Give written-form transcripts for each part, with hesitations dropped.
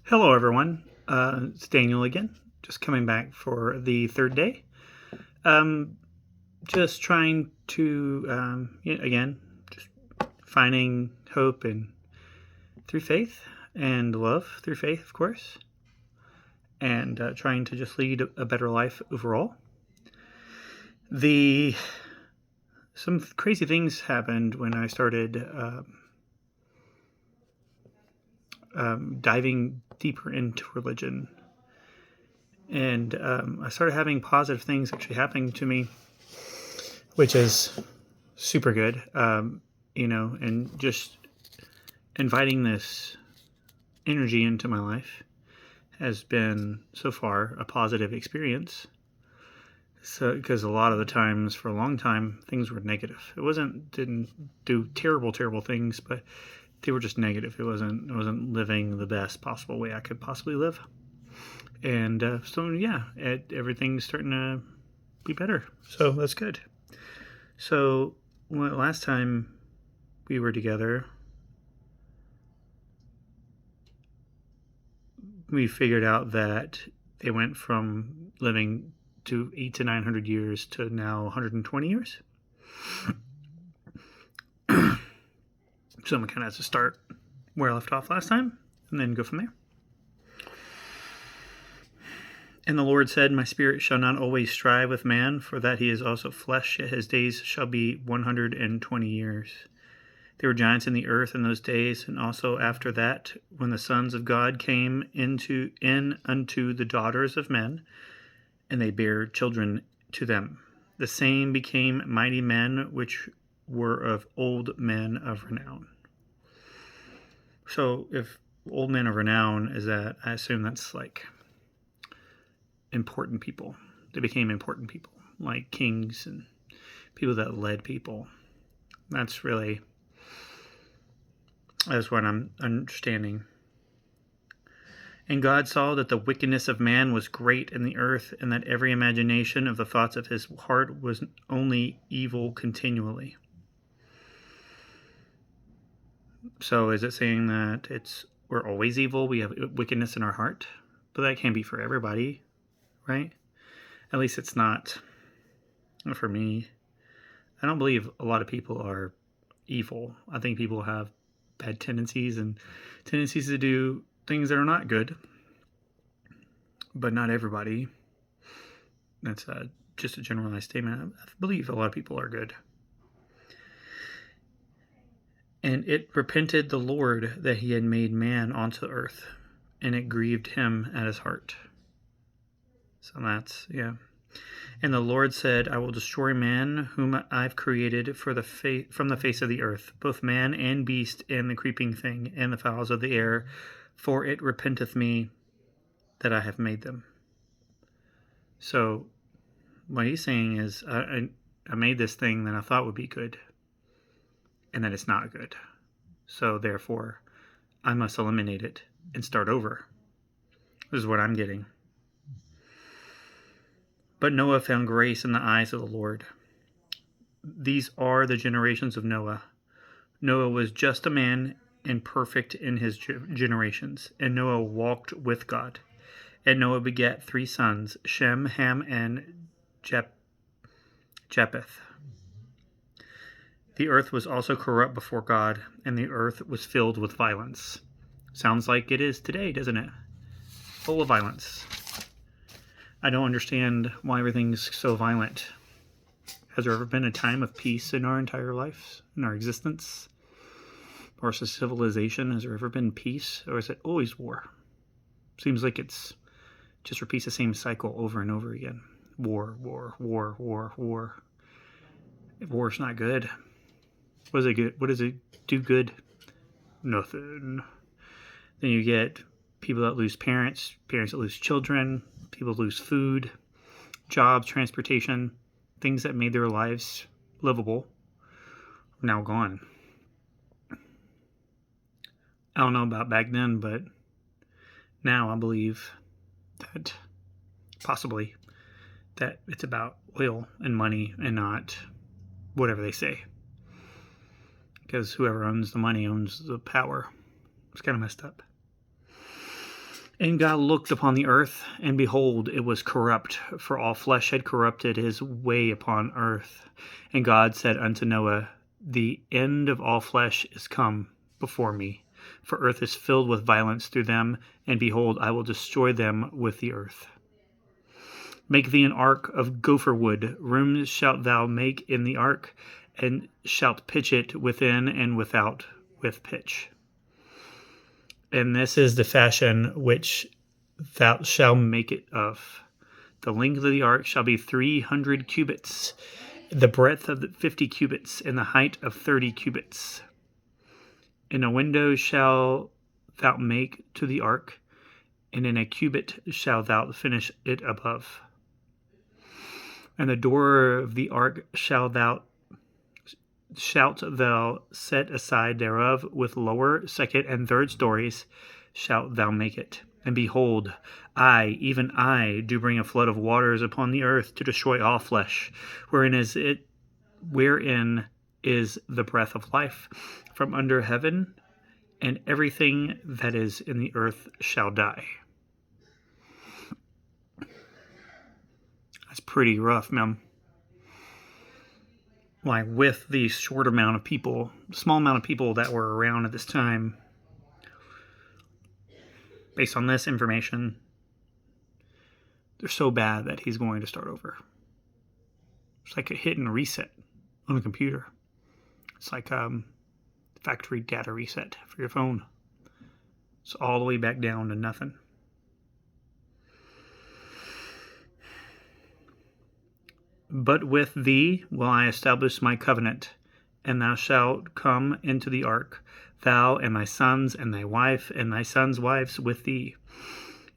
Hello, everyone. It's Daniel again, just coming back for the third day. Um, just trying to, again, just finding hope and through faith and love through faith, of course, and trying to just lead a better life overall. The Some crazy things happened when I started diving deeper into religion, and I started having positive things actually happening to me, which is super good. And just inviting this energy into my life has been so far a positive experience. So, because a lot of the times for a long time things were negative. Didn't do terrible things, but they were just negative. It wasn't living the best possible way I could possibly live. And everything's starting to be better. So that's good. So last time we were together, we figured out that they went from living to 800 to 900 years to now 120 years. So I'm kind of have to start where I left off last time and then go from there. And the Lord said, My spirit shall not always strive with man, for that he is also flesh, yet his days shall be 120 years. There were giants in the earth in those days, and also after that, when the sons of God came in unto the daughters of men, and they bare children to them. The same became mighty men, which were of old men of renown. So, if old men of renown is that, I assume that's like important people. They became important people, like kings and people that led people. That's what I'm understanding. And God saw that the wickedness of man was great in the earth, and that every imagination of the thoughts of his heart was only evil continually. So is it saying that we're always evil? We have wickedness in our heart? But that can't be for everybody, right? At least it's not for me. I don't believe a lot of people are evil. I think people have bad tendencies and tendencies to do things that are not good, but not everybody. That's just a generalized statement. I believe a lot of people are good. And it repented the Lord that he had made man onto earth, and it grieved him at his heart. So that's, yeah. And the Lord said, I will destroy man whom I've created from the face of the earth, both man and beast, and the creeping thing, and the fowls of the air, for it repenteth me that I have made them. So what he's saying is, I made this thing that I thought would be good, and that it's not good. So therefore, I must eliminate it and start over. This is what I'm getting. But Noah found grace in the eyes of the Lord. These are the generations of Noah. Noah was just a man and perfect in his generations, and Noah walked with God. And Noah begat 3 sons, Shem, Ham, and Japheth. The earth was also corrupt before God, and the earth was filled with violence. Sounds like it is today, doesn't it? Full of violence. I don't understand why everything's so violent. Has there ever been a time of peace in our entire lives, in our existence? Or as a civilization, has there ever been peace? Or is it always war? Seems like it's just repeats the same cycle over and over again. War. War's not good. What is it good? What does it do good? Nothing. Then you get people that lose parents that lose children, people lose food, jobs, transportation, things that made their lives livable are now gone. I don't know about back then, but now I believe that possibly that it's about oil and money and not whatever they say. Because whoever owns the money owns the power. It's kind of messed up. And God looked upon the earth, and behold, it was corrupt, for all flesh had corrupted his way upon earth. And God said unto Noah, The end of all flesh is come before me, for earth is filled with violence through them, and behold, I will destroy them with the earth. Make thee an ark of gopher wood. Rooms shalt thou make in the ark, and shalt pitch it within and without with pitch. And this is the fashion which thou shalt make it of. The length of the ark shall be 300 cubits, the breadth of 50 cubits, and the height of 30 cubits. And a window shalt thou make to the ark, and in a cubit shalt thou finish it above. And the door of the ark shalt thou set aside thereof with lower, second, and third stories shalt thou make it. And behold, I, even I, do bring a flood of waters upon the earth to destroy all flesh, wherein is the breath of life from under heaven, and everything that is in the earth shall die. That's pretty rough, man. Like, with the short amount of people, small amount of people that were around at this time, based on this information, they're so bad that he's going to start over. It's like a hit and reset on a computer. It's like factory data reset for your phone. It's all the way back down to nothing. But with thee will I establish my covenant, and thou shalt come into the ark, thou and thy sons and thy wife and thy sons' wives with thee.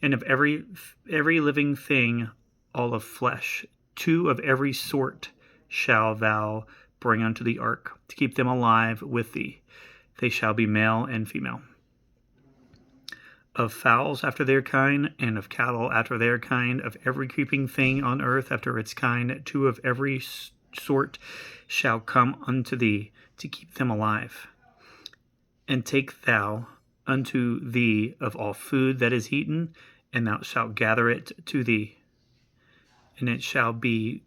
And of every living thing, all of flesh, 2 of every sort shall thou bring unto the ark, to keep them alive with thee. They shall be male and female. Of fowls after their kind, and of cattle after their kind, of every creeping thing on earth after its kind, 2 of every sort shall come unto thee, to keep them alive. And take thou unto thee of all food that is eaten, and thou shalt gather it to thee, and it shall be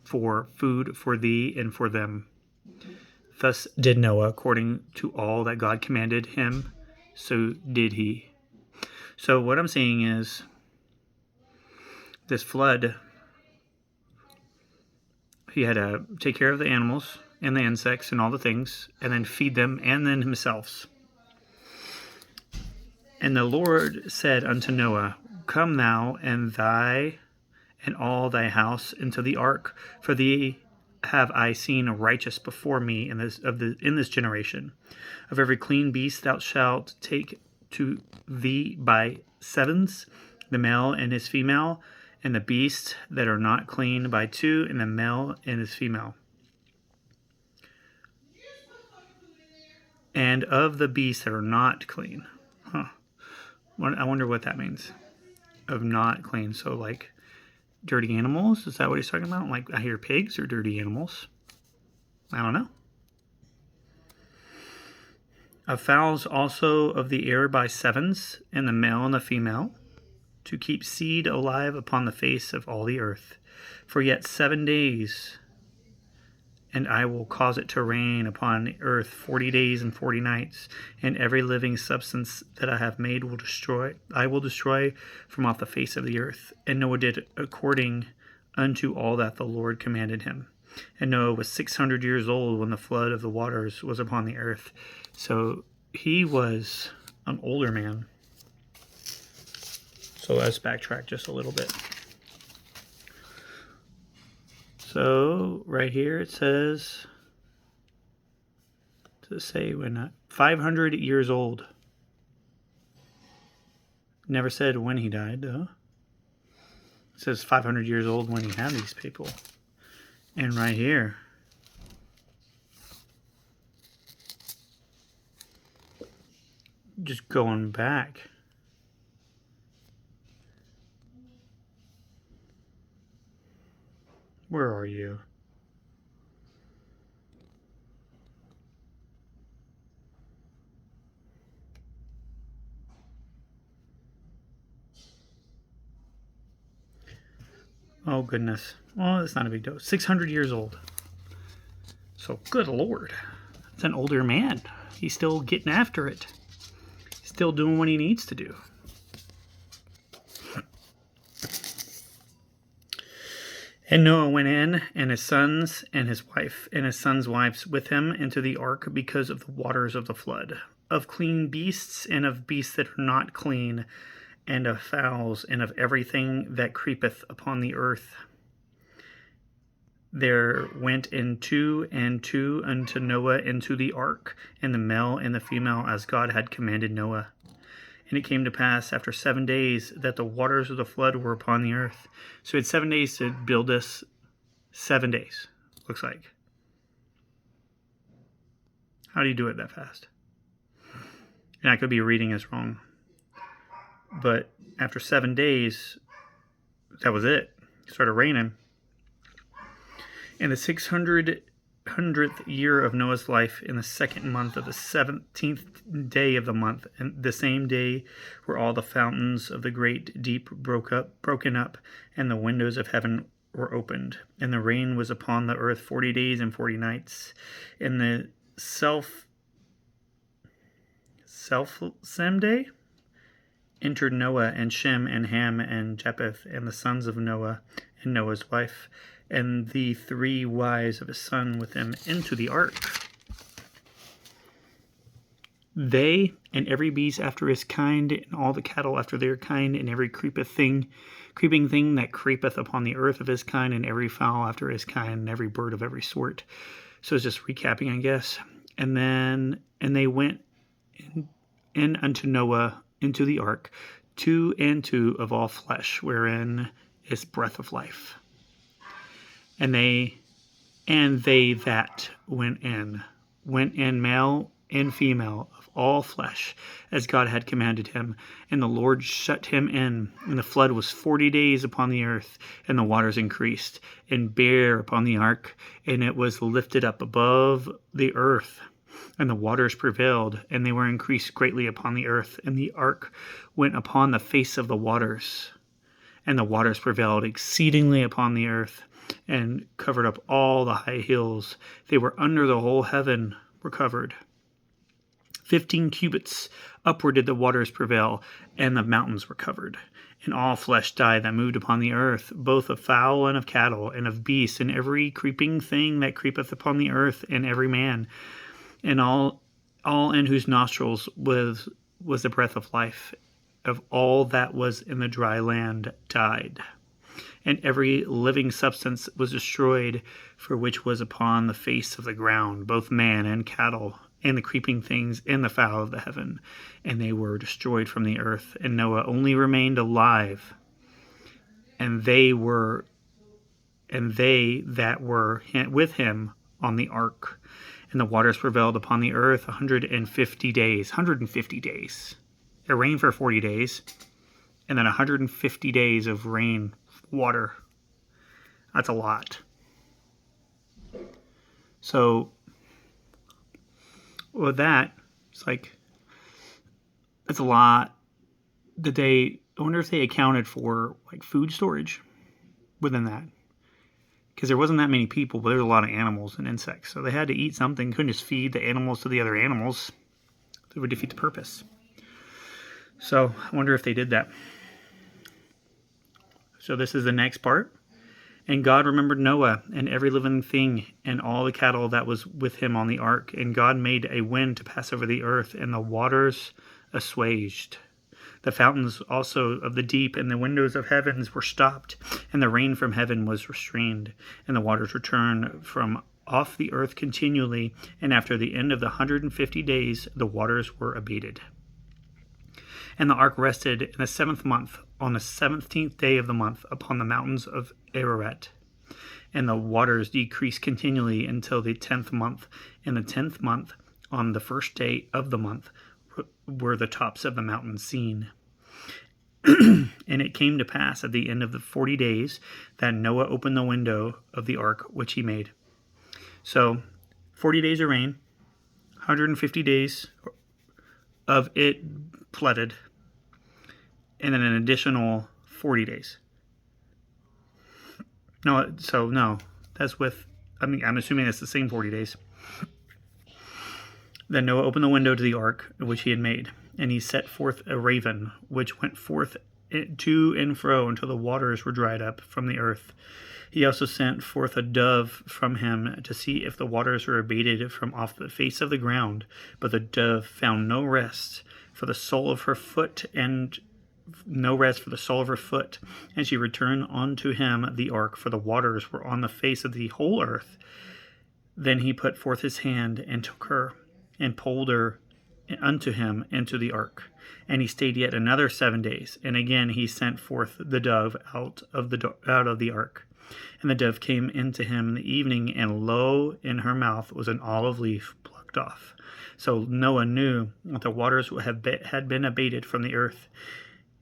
for food for thee and for them. Thus did Noah according to all that God commanded him, so did he. So what I'm seeing is this flood, he had to take care of the animals and the insects and all the things, and then feed them, and then himself. And the Lord said unto Noah, Come thou and all thy house into the ark, for thee have I seen righteous before me in this generation. Of every clean beast thou shalt take to thee by sevens, the male and his female, and the beasts that are not clean by 2, and the male and his female. And of the beasts that are not clean. I wonder what that means. Of not clean. So like dirty animals? Is that what he's talking about? Like I hear pigs are dirty animals. I don't know. Of fowls also of the air by sevens, and the male and the female, to keep seed alive upon the face of all the earth. For yet 7 days, and I will cause it to rain upon the earth 40 days and 40 nights, and every living substance that I have made I will destroy from off the face of the earth. And Noah did according unto all that the Lord commanded him. And Noah was 600 years old when the flood of the waters was upon the earth. So he was an older man. So let's backtrack just a little bit. So right here it says, to say when 500 years old. Never said when he died, though. It says 500 years old when he had these people. And right here, just going back, where are you? Oh, goodness. Well, it's not a big deal. 600 years old. So, good Lord. It's an older man. He's still getting after it. Still doing what he needs to do. And Noah went in, and his sons and his wife and his sons' wives with him into the ark because of the waters of the flood, of clean beasts and of beasts that are not clean, and of fowls and of everything that creepeth upon the earth. There went in two and two unto Noah into the ark, and the male and the female, as God had commanded Noah. And it came to pass after 7 days that the waters of the flood were upon the earth. So he had 7 days to build this. 7 days, looks like. How do you do it that fast? And I could be reading this wrong. But after 7 days, that was it. It started raining. In the 600th year of Noah's life, in the 2nd month of the 17th day of the month, and the same day were all the fountains of the great deep broken up, and the windows of heaven were opened, and the rain was upon the earth 40 days and 40 nights. In the same day entered Noah and Shem and Ham and Japheth and the sons of Noah and Noah's wife and the 3 wives of his son with him into the ark. They and every beast after his kind, and all the cattle after their kind, and every creeping thing that creepeth upon the earth of his kind, and every fowl after his kind, and every bird of every sort. So it's just recapping, I guess. And they went in unto Noah into the ark, 2 and 2 of all flesh, wherein is breath of life. And they that went in male and female of all flesh, as God had commanded him. And the Lord shut him in, and the flood was 40 days upon the earth, and the waters increased, and bare upon the ark, and it was lifted up above the earth. And the waters prevailed, and they were increased greatly upon the earth, and the ark went upon the face of the waters. And the waters prevailed exceedingly upon the earth, and covered up all the high hills. They were under the whole heaven were covered. 15 cubits upward did the waters prevail, and the mountains were covered. And all flesh died that moved upon the earth, both of fowl and of cattle, and of beasts, and every creeping thing that creepeth upon the earth, and every man, and all in whose nostrils was the breath of life, of all that was in the dry land died. And every living substance was destroyed, for which was upon the face of the ground, both man and cattle, and the creeping things, and the fowl of the heaven. And they were destroyed from the earth. And Noah only remained alive, and they that were with him on the ark. And the waters prevailed upon the earth 150 days. 150 days. It rained for 40 days, and then 150 days of rain. Water. That's a lot. So with that, it's like, that's a lot. I wonder if they accounted for like food storage within that, because there wasn't that many people, but there was a lot of animals and insects, so they had to eat something. Couldn't just feed the animals to the other animals. That would defeat the purpose. So I wonder if they did that. So this is the next part. And God remembered Noah and every living thing and all the cattle that was with him on the ark. And God made a wind to pass over the earth, and the waters assuaged. The fountains also of the deep and the windows of heavens were stopped, and the rain from heaven was restrained, and the waters returned from off the earth continually. And after the end of the 150 days, the waters were abated. And the ark rested in the 7th month, on the 17th day of the month, upon the mountains of Ararat. And the waters decreased continually until the 10th month. In the 10th month, on the 1st day of the month, were the tops of the mountains seen. And it came to pass at the end of the 40 days that Noah opened the window of the ark which he made. So 40 days of rain, 150 days of it flooded, and then an additional 40 days. No, so no, that's with, I'm assuming it's the same 40 days. Then Noah opened the window to the ark which he had made, and he set forth a raven, which went forth to and fro until the waters were dried up from the earth. He also sent forth a dove from him to see if the waters were abated from off the face of the ground. But the dove found no rest for the sole of her foot, and and she returned unto him the ark, for the waters were on the face of the whole earth. Then he put forth his hand and took her, and pulled her unto him into the ark. And he stayed yet another 7 days, and again he sent forth the dove out of the ark. And the dove came into him in the evening, and lo, in her mouth was an olive leaf plucked off. So Noah knew that the waters had been abated from the earth.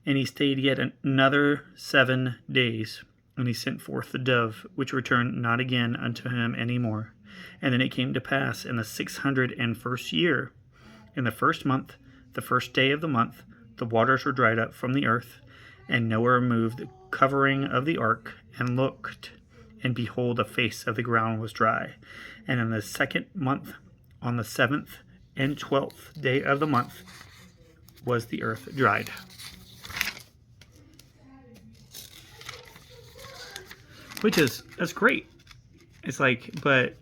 And he stayed yet another 7 days, and he sent forth the dove, which returned not again unto him any more. And then it came to pass in the 601st year, in the first month, the first day of the month, the waters were dried up from the earth. And Noah removed the covering of the ark, and looked, and behold, the face of the ground was dry. And in the second month, on the 7th and 12th day of the month, was the earth dried. That's great. It's like, but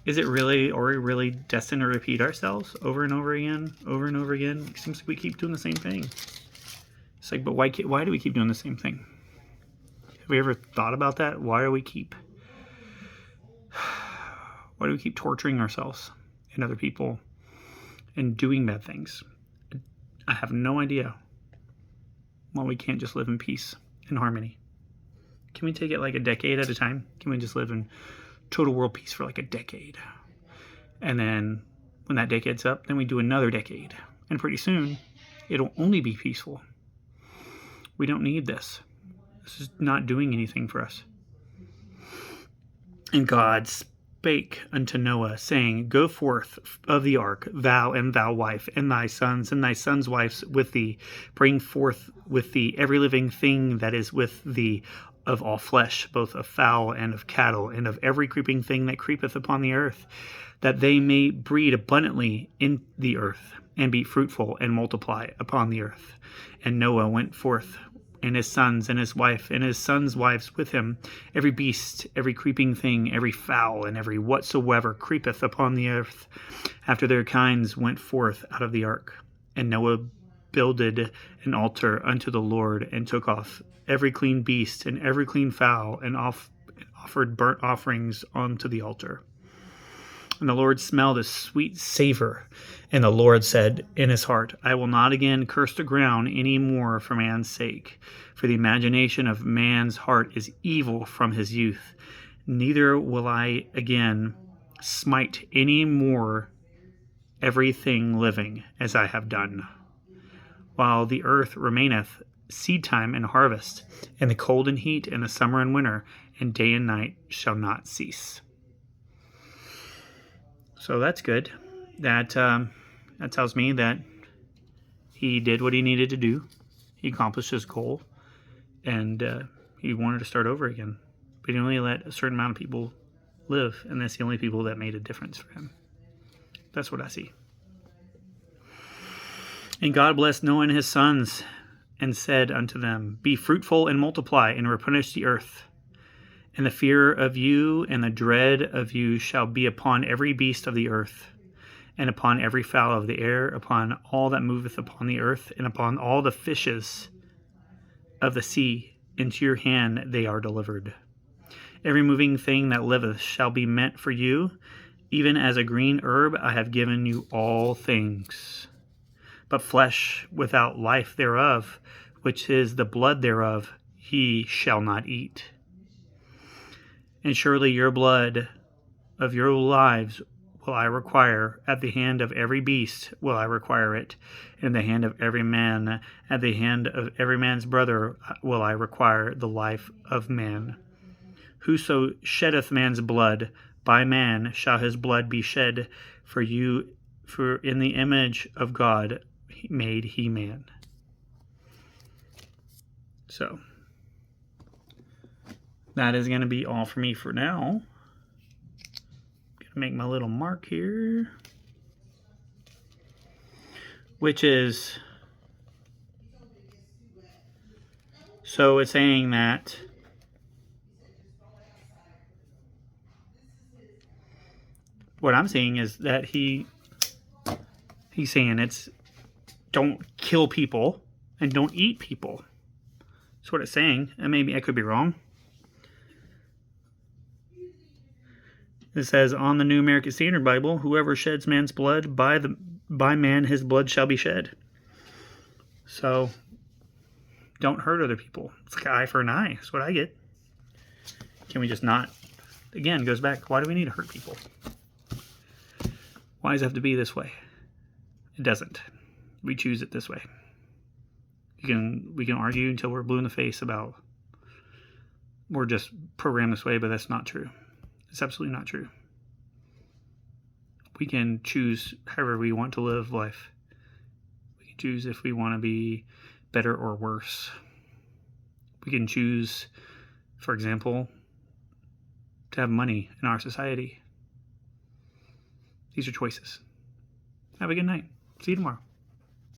is it really, are we really destined to repeat ourselves over and over again? It seems like we keep doing the same thing. It's like, but why do we keep doing the same thing? Have we ever thought about that? Why do we keep torturing ourselves and other people and doing bad things? I have no idea why we can't just live in peace and harmony. Can we take it like a decade at a time? Can we just live in total world peace for like a decade? And then when that decade's up, then we do another decade. And pretty soon, it'll only be peaceful. We don't need this. This is not doing anything for us. And God spake unto Noah, saying, Go forth of the ark, thou and thy wife, and thy sons' wives with thee. Bring forth with thee every living thing that is with thee, of all flesh, both of fowl and of cattle, and of every creeping thing that creepeth upon the earth, that they may breed abundantly in the earth, and be fruitful, and multiply upon the earth. And Noah went forth, and his sons, and his wife, and his sons' wives with him, every beast, every creeping thing, every fowl, and every whatsoever creepeth upon the earth, after their kinds went forth out of the ark. And Noah builded an altar unto the Lord, and took off every clean beast, and every clean fowl, and offered burnt offerings unto the altar. And the Lord smelled a sweet savor. And the Lord said in his heart, I will not again curse the ground any more for man's sake. For the imagination of man's heart is evil from his youth. Neither will I again smite any more everything living as I have done. While the earth remaineth, seed time and harvest, and the cold and heat, and the summer and winter, and day and night shall not cease. So that's good. That tells me that he did what he needed to do. He accomplished his goal, and he wanted to start over again. But he only let a certain amount of people live, and that's the only people that made a difference for him. That's what I see. And God blessed Noah and his sons, and said unto them, Be fruitful and multiply, and replenish the earth. And the fear of you and the dread of you shall be upon every beast of the earth, and upon every fowl of the air, upon all that moveth upon the earth, and upon all the fishes of the sea. Into your hand they are delivered. Every moving thing that liveth shall be meant for you, even as a green herb I have given you all things. But flesh without life thereof, which is the blood thereof, ye shall not eat. And surely your blood of your lives will I require, at the hand of every beast will I require it, in the hand of every man, at the hand of every man's brother will I require the life of man. Whoso sheddeth man's blood, by man shall his blood be shed, for in the image of God made he man. So, that is going to be all for me for now. Gonna make my little mark here, which is, so it's saying that what I'm seeing is that he's saying it's don't kill people and don't eat people. That's what it's saying. And maybe I could be wrong. It says on the New American Standard Bible, whoever sheds man's blood, by man his blood shall be shed. So don't hurt other people. It's like eye for an eye. That's what I get. Can we just not? Again, goes back. Why do we need to hurt people? Why does it have to be this way? It doesn't. We choose it this way. We can argue until we're blue in the face about we're just programmed this way, but that's not true. It's absolutely not true. We can choose however we want to live life. We can choose if we want to be better or worse. We can choose, for example, to have money in our society. These are choices. Have a good night. See you tomorrow.